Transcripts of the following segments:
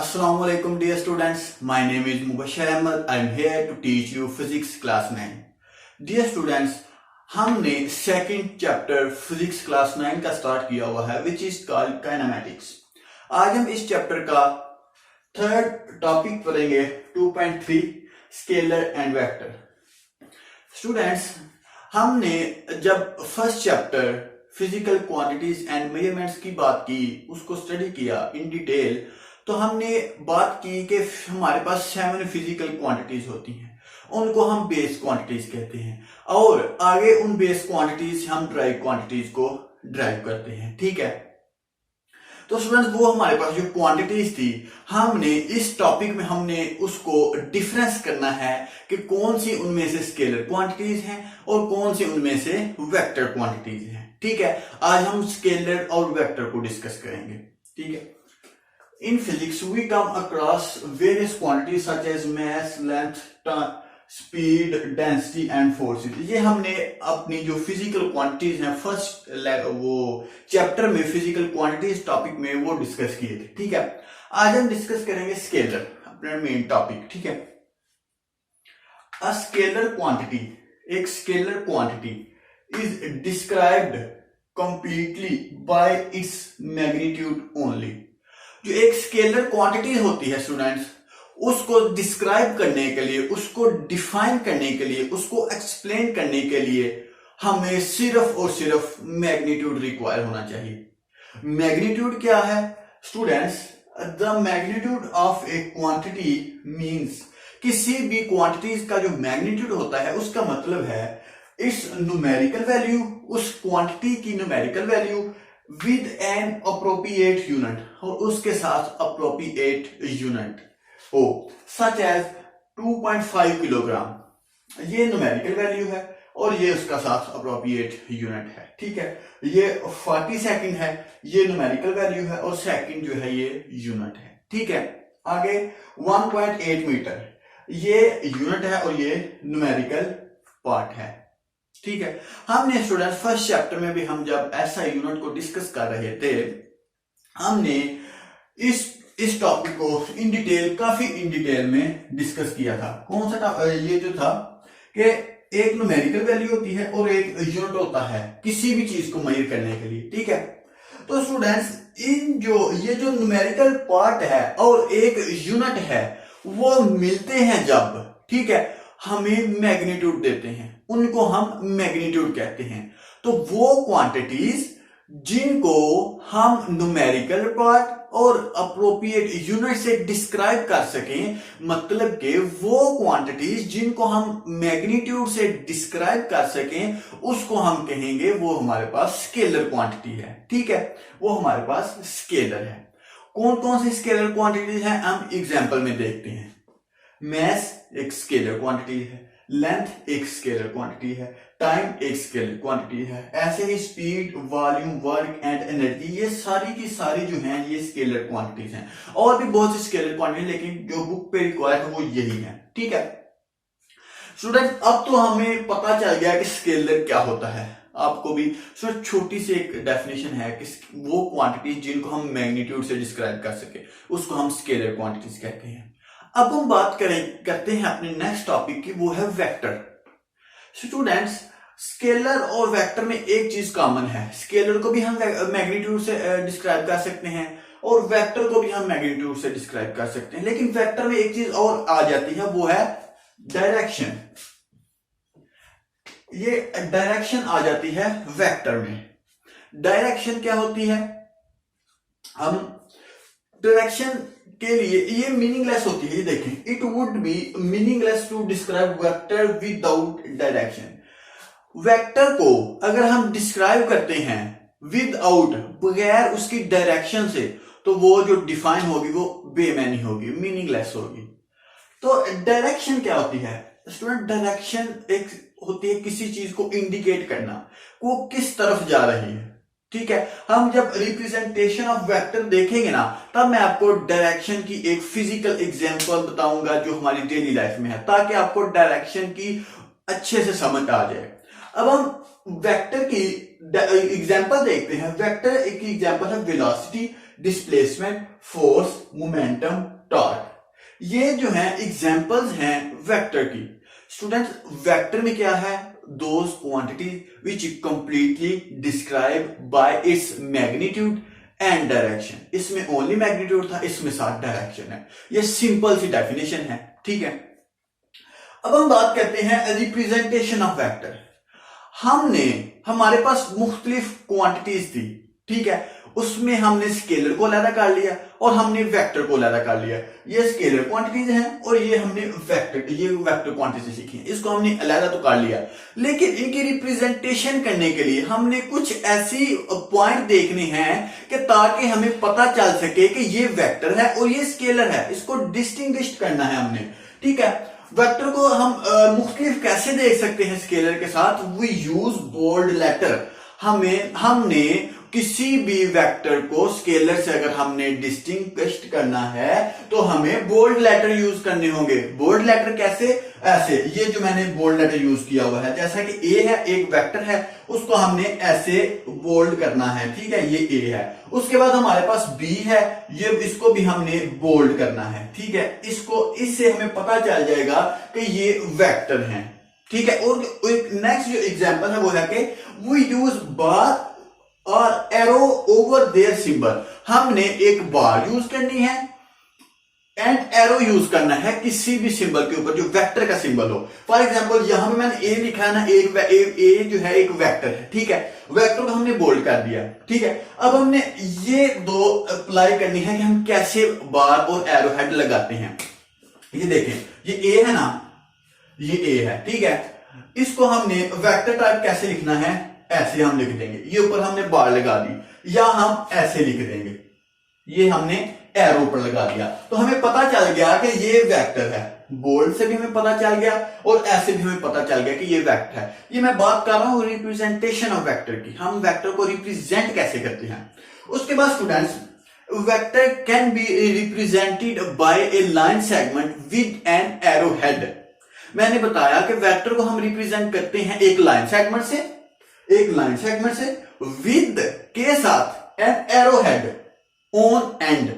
Assalamu alaikum dear students. My name is Mubashir Ahmed. I am here to teach you physics class 9. Dear students, हमने second chapter physics class 9 का start किया हुआ है which is called kinematics. आज हम इस chapter का third topic पढ़ेंगे 2.3 स्केलर एंड वेक्टर। स्टूडेंट्स, हमने जब first chapter physical quantities and measurements की बात की, उसको स्टडी किया इन डिटेल, तो हमने बात की कि हमारे पास 7 फिजिकल क्वांटिटीज होती हैं, उनको हम बेस क्वांटिटीज कहते हैं और आगे उन बेस क्वांटिटीज हम ड्राइव क्वांटिटीज को ड्राइव करते हैं। ठीक है, तो स्टूडेंट्स वो हमारे पास जो क्वांटिटीज थी, हमने इस टॉपिक में हमने उसको डिफरेंस करना है कि कौन सी उनमें से स्केलर क्वांटिटीज हैं और कौन सी उनमें से वेक्टर क्वांटिटीज हैं। ठीक है, आज हम स्केलर और वेक्टर को डिस्कस करेंगे। ठीक है, in physics we come across various quantities such as mass, length, speed, density and forces। ये हमने अपनी जो फिजिकल क्वांटिटीज हैं फर्स्ट वो चैप्टर में फिजिकल क्वांटिटीज टॉपिक में वो डिस्कस किए थे। ठीक है, आज हम डिस्कस करेंगे स्केलर, अपना मेन टॉपिक। ठीक है, अ स्केलर क्वांटिटी, एक scalar quantity is described completely by its magnitude only. जो एक स्केलर क्वांटिटी होती है स्टूडेंट्स, उसको डिस्क्राइब करने के लिए, उसको डिफाइन करने के लिए, उसको एक्सप्लेन करने के लिए हमें सिर्फ और सिर्फ मैग्नीट्यूड रिक्वायर होना चाहिए। मैग्नीट्यूड क्या है students? The magnitude of A quantity means, किसी भी क्वांटिटीज का जो मैग्नीट्यूड होता है उसका मतलब है इट्स न्यूमेरिकल वैल्यू, उस क्वांटिटी की numerical value with an appropriate unit, और उसके साथ अप्रोप्रिएट यूनिट हो, सच एज 2.5 किलोग्राम। ये न्यूमेरिकल वैल्यू है और ये उसका साथ अप्रोप्रिएट यूनिट है। ठीक है, ये 40 सेकंड है, ये न्यूमेरिकल वैल्यू है और सेकंड जो है ये यूनिट है। ठीक है, आगे 1.8 मीटर, ये यूनिट है और ये न्यूमेरिकल पार्ट है। ठीक है, हमने स्टूडेंट फर्स्ट चैप्टर में भी हम जब ऐसा यूनिट को डिस्कस कर रहे थे, हमने इस टॉपिक को इन डिटेल, काफी इन डिटेल में डिस्कस किया था। कौन सा ये जो था कि एक न्यूमेरिकल वैल्यू होती है और एक यूनिट होता है किसी भी चीज को मेजर करने के लिए। ठीक है, तो स्टूडेंट्स ये जो न्यूमेरिकल पार्ट है और एक यूनिट है, वो मिलते हैं जब, ठीक है, हमें मैग्नीट्यूड देते हैं, उनको हम मैग्नीट्यूड कहते हैं। तो वो क्वांटिटीज जिनको हम न्यूमेरिकल पार्ट और अप्रोप्रिएट यूनिट से डिस्क्राइब कर सकें, मतलब कि वो क्वांटिटीज जिनको हम मैग्नीट्यूड से डिस्क्राइब कर सकें, उसको हम कहेंगे वो हमारे पास स्केलर क्वांटिटी है। ठीक है, वो हमारे पास स्केलर है। कौन कौन सी स्केलर क्वांटिटीज हैं हम एग्जाम्पल में देखते हैं। मैस एक स्केलर क्वांटिटी है, लेंथ एक स्केलर क्वांटिटी है, टाइम एक स्केलर क्वांटिटी है, ऐसे ही speed, volume, work and energy, ये सारी की सारी जो हैं ये स्केलर क्वांटिटीज हैं। और भी बहुत सी स्केलर क्वांटिटी, लेकिन जो बुक पे रिक्वायर्ड है वो यही है। ठीक है स्टूडेंट, अब तो हमें पता चल गया कि स्केलर क्या होता है। आपको भी सर छोटी सी एक डेफिनेशन है कि वो क्वांटिटीज जिनको हम मैग्नीट्यूड से डिस्क्राइब कर सके, उसको हम स्केलर क्वांटिटीज कहते हैं। अब हम बात करते हैं अपने नेक्स्ट टॉपिक की, वो है वेक्टर। स्टूडेंट्स, स्केलर और वेक्टर में एक चीज कॉमन है, स्केलर को भी हम मैग्नीट्यूड से डिस्क्राइब कर सकते हैं और वेक्टर को भी हम मैग्नीट्यूड से डिस्क्राइब कर सकते हैं, लेकिन वेक्टर में एक चीज और आ जाती है, वो है डायरेक्शन। ये डायरेक्शन आ जाती है वेक्टर में। डायरेक्शन क्या होती है? हम डायरेक्शन के लिए ये मीनिंगलेस होती है। ये देखें, it would be meaningless to describe vector without direction. Vector को अगर हम डिस्क्राइब करते हैं विदाउट, बगैर उसकी डायरेक्शन से, तो वो जो डिफाइन होगी वो बेमानी होगी, मीनिंगलेस होगी। तो डायरेक्शन क्या होती है स्टूडेंट? डायरेक्शन एक होती है किसी चीज को इंडिकेट करना, वो किस तरफ जा रही है। ठीक है, हम जब रिप्रेजेंटेशन ऑफ वेक्टर देखेंगे ना, तब मैं आपको डायरेक्शन की एक फिजिकल एग्जांपल बताऊंगा जो हमारी डेली लाइफ में है, ताकि आपको डायरेक्शन की अच्छे से समझ आ जाए। अब हम वेक्टर की एग्जांपल देखते हैं। वेक्टर एक एग्जांपल है velocity, displacement, force, momentum, torque. ये जो है एग्जांपल्स हैं वेक्टर की। स्टूडेंट्स, वेक्टर में क्या है? Those quantities which completely describe by its magnitude and direction. इसमें ओनली मैग्नीट्यूड था, इसमें साथ डायरेक्शन है। ये सिंपल सी डेफिनेशन है, ठीक है। अब हम बात करते हैं रिप्रेजेंटेशन ऑफ वेक्टर। हमारे पास मुख्तलिफ क्वांटिटीज थी, ठीक है। उसमें हमने स्केलर को अलग कर लिया और हमने वेक्टर को अलग कर लिया। ये स्केलर क्वांटिटीज हैं और ये हमने वेक्टर क्वांटिटी सीखी है। इसको हमने अलग तो कर लिया, लेकिन इनकी रिप्रेजेंटेशन करने के लिए हमने कुछ ऐसी पॉइंट देखने हैं कि ताकि हमें पता चल सके कि ये वेक्टर है और ये स्केलर है। इसको डिस्टिंग्विश करना है हमने, ठीक है। वेक्टर को हम मुख्तलिफ कैसे देख सकते हैं स्केलर के साथ? We use bold letter. हमने किसी भी वेक्टर को स्केलर से अगर हमने डिस्टिंग्विश करना है तो हमें बोल्ड लेटर यूज करने होंगे। बोल्ड लेटर कैसे? ऐसे, ये जो मैंने बोल्ड लेटर यूज किया हुआ है, जैसा कि ए है, एक वेक्टर है, उसको हमने ऐसे बोल्ड करना है, ठीक है। ये ए है। उसके बाद हमारे पास बी है, ये इसको भी हमने बोल्ड करना है, ठीक है। इससे हमें पता चल जाएगा कि ये वेक्टर हैं, ठीक है। और नेक्स्ट जो एग्जांपल है वो है कि वी यूज बार और एरो ओवर देयर सिंबल। हमने एक बार यूज करनी है एंड एरो यूज करना है किसी भी सिंबल के ऊपर जो वेक्टर का सिंबल हो। फॉर एग्जांपल यहां पे मैंने ए लिखा है ना, ए जो है एक वेक्टर है, ठीक है। वेक्टर को हमने बोल्ड कर दिया, ठीक है। अब हमने ये दो अप्लाई करनी है कि हम कैसे बार और एरो हेड लगाते हैं। ये देखें, ये ए है ना, ये ए है, ठीक है। इसको हमने वेक्टर टाइप कैसे लिखना है? ऐसे हम लिख देंगे। ये ऊपर हमने बार लगा दी, या हम ऐसे लिख देंगे, ये हमने एरो पर लगा दिया, तो हमें पता चल गया कि ये वेक्टर है। बोल्ड से भी हमें पता चल गया और ऐसे भी हमें पता चल गया कि ये वेक्टर है। ये मैं बात कर रहा हूं रिप्रेजेंटेशन ऑफ वेक्टर की। हम वेक्टर को रिप्रेजेंट कैसे करते हैं। उसके बाद students, vector can be represented by A line segment with an arrow head. मैंने बताया कि वेक्टर को हम रिप्रेजेंट करते हैं एक लाइन सेगमेंट से, विद के साथ N arrow head on and.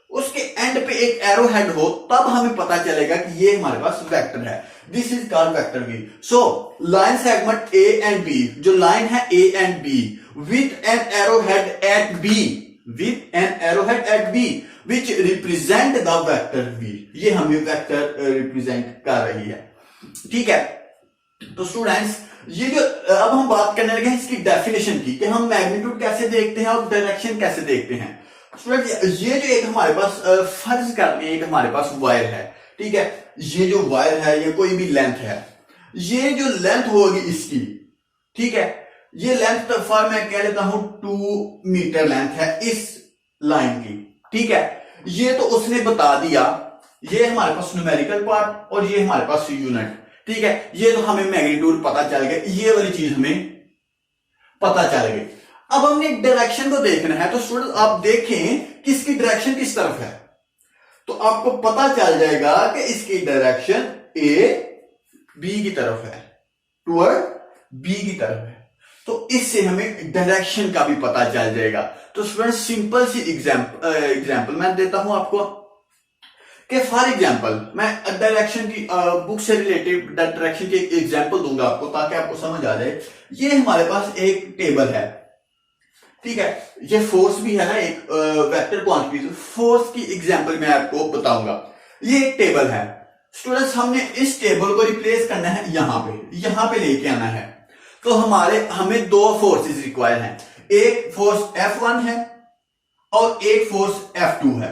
उसके एंड पे एक एरो हेड हो, तब हमें पता चलेगा कि ये हमारे पास वेक्टर है। This is called vector V. So line segment A and B, जो लाइन है A and B, with an arrow head at B, which represent the vector V. ये हमें वेक्टर रिप्रेजेंट कर रही है, ठीक है। तो स्टूडेंट्स, ये जो अब हम बात करने लगे हैं इसकी डेफिनेशन की, कि हम मैग्नीट्यूड कैसे देखते हैं और डायरेक्शन कैसे देखते हैं। स्टूडेंट, ये जो एक हमारे पास फर्ज करते हैं, एक हमारे पास वायर है, ठीक है। ये जो वायर है, ये कोई भी लेंथ है, ये जो लेंथ होगी इसकी, ठीक है, ये लेंथ फॉर मैं कह लेता हूं 2 मीटर लेंथ है इस लाइन की, ठीक है। ये तो उसने बता दिया, ये हमारे पास न्यूमेरिकल पार्ट और ये हमारे पास यूनिट, ठीक है। ये तो हमें मैग्नीट्यूड पता चल गया, ये वाली चीज हमें पता चल गई। अब हमने डायरेक्शन को देखना है, तो स्टूडेंट आप देखें कि इसकी डायरेक्शन किस तरफ है, तो आपको पता चल जाएगा कि इसकी डायरेक्शन ए बी की तरफ है, टुवर्ड बी की तरफ है। तो इससे हमें डायरेक्शन का भी पता चल जाएगा। तो स्टूडेंट, सिंपल सी एग्जांपल मैं देता हूं आपको कि फॉर एग्जांपल मैं डायरेक्शन की बुक से रिलेटेड डायरेक्शन की एग्जांपल दूंगा आपको, ताकि आपको समझ आ जाए। ये हमारे पास एक टेबल है, ठीक है। ये फोर्स भी है ना, एक वेक्टर क्वांटिटी। फोर्स की एग्जांपल मैं आपको बताऊंगा। ये एक टेबल है स्टूडेंट्स, हमने इस टेबल को रिप्लेस करना है, यहां पे लेके आना है। तो हमें 2 फोर्सेस रिक्वायर हैं। एक फोर्स F1 है और एक फोर्स F2 है,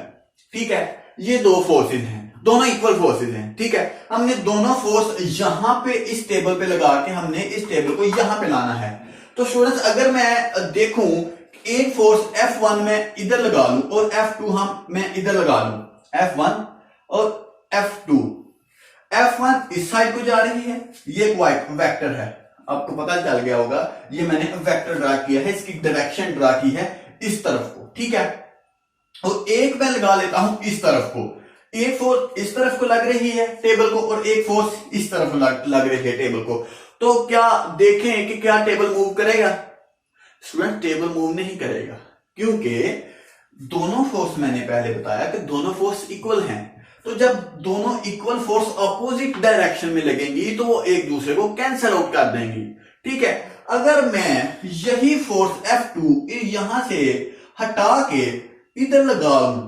ठीक है। ये 2 फोर्सेस हैं, दोनों इक्वल फोर्सेस हैं, ठीक है। हमने दोनों फोर्स यहां पे इस टेबल पे लगा के हमने इस टेबल को यहां पे लाना है। तो स्टूडेंट्स, अगर मैं देखूं एक फोर्स F1 में इधर लगा लूं और F2 मैं इधर लगा लूं, F1 और F2। F1 इस साइड को जा रही है, ये एक वेक्टर है, आपको पता चल गया होगा। ये मैंने वेक्टर ड्रा किया है, इसकी डायरेक्शन ड्रा की है इस तरफ को, ठीक है। और एक मैं लगा लेता हूं इस तरफ को, एक फोर्स इस तरफ को लग रही है टेबल को और एक फोर्स इस तरफ लग रही है टेबल को। तो क्या देखें कि क्या टेबल मूव करेगा? स्टूडेंट, टेबल मूव नहीं करेगा, क्योंकि दोनों फोर्स मैंने पहले बताया कि दोनों फोर्स इक्वल हैं, तो जब दोनों इक्वल फोर्स अपोजिट डायरेक्शन में लगेंगी तो वो एक दूसरे को कैंसिल आउट कर देंगी। ठीक है, अगर मैं यही फोर्स F2 यहां से हटा के इधर लगा लूं,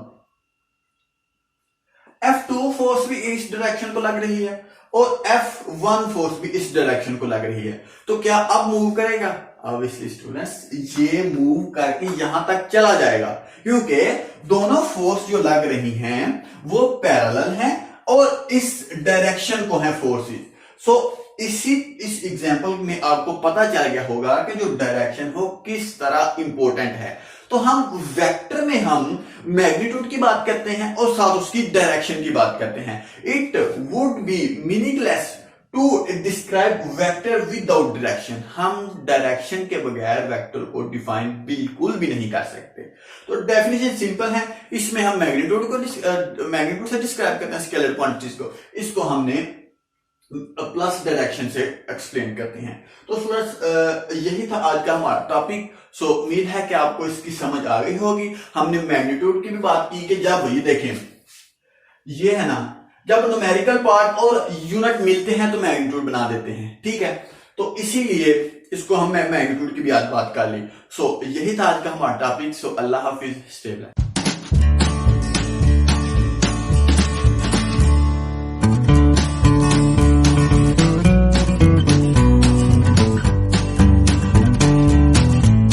F2 फोर्स भी इस डायरेक्शन को लग रही है और F1 फोर्स भी इस डायरेक्शन को लग रही है, तो क्या अब मूव करेगा? ऑब्वियसली स्टूडेंट्स ये मूव करके यहां तक चला जाएगा, क्योंकि दोनों फोर्स जो लग रही हैं वो पैरेलल हैं और इस डायरेक्शन को है फोर्सेस। सो इस एग्जांपल में आपको पता चल गया होगा कि जो डायरेक्शन हो किस तरह इंपॉर्टेंट है। तो हम वेक्टर में हम मैग्नीट्यूड की बात करते हैं और साथ उसकी डायरेक्शन की बात करते हैं। It would be meaningless to describe vector without direction. हम डायरेक्शन के बगैर वेक्टर को डिफाइन बिल्कुल भी नहीं कर सकते। तो डेफिनेशन सिंपल है, इसमें हम मैग्नीट्यूड से डिस्क्राइब करते हैं स्केलर क्वांटिटीज को, इसको हमने प्लस डायरेक्शन से एक्सप्लेन करते हैं। तो स्टूडेंट्स यही था आज का हमारा टॉपिक। सो उम्मीद है कि आपको इसकी समझ आ गई होगी। हमने मैग्नीट्यूड की भी बात की कि जब ये देखें, ये है ना, जब न्यूमेरिकल पार्ट और यूनिट मिलते हैं तो मैग्नीट्यूड बना देते हैं। ठीक है, तो इसीलिए इसको हम मैग्नीट्यूड की भी आज बात कर ली। सो यही था आज का हमारा टॉपिक। सो अल्लाह हाफिज, स्टे ब्लेस्ड।